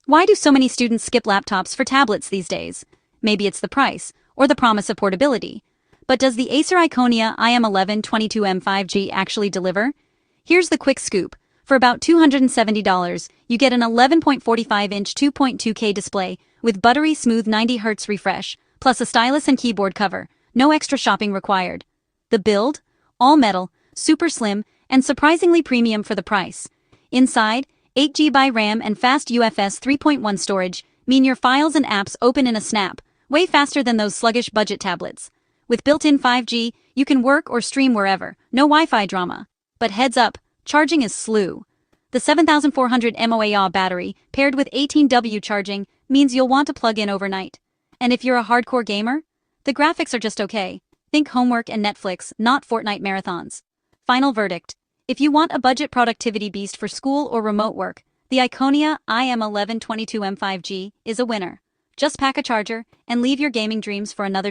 Why do so many students skip laptops for tablets these days? Maybe it's the price, or the promise of portability. But does the Acer Iconia iM11-22M5G actually deliver? Here's the quick scoop. For about $270, you get an 11.45-inch 2.2K display with buttery smooth 90Hz refresh, plus a stylus and keyboard cover. No extra shopping required. The build? All metal, super slim, and surprisingly premium for the price. Inside, 8GB RAM and fast UFS 3.1 storage mean your files and apps open in a snap, way faster than those sluggish budget tablets. With built-in 5G, you can work or stream wherever, no Wi-Fi drama. But heads up, charging is slew. The 7400 mAh battery, paired with 18W charging, means you'll want to plug in overnight. And if you're a hardcore gamer, the graphics are just okay. Think homework and Netflix, not Fortnite marathons. Final verdict. If you want a budget productivity beast for school or remote work, the Iconia iM11-22M5G is a winner. Just pack a charger and leave your gaming dreams for another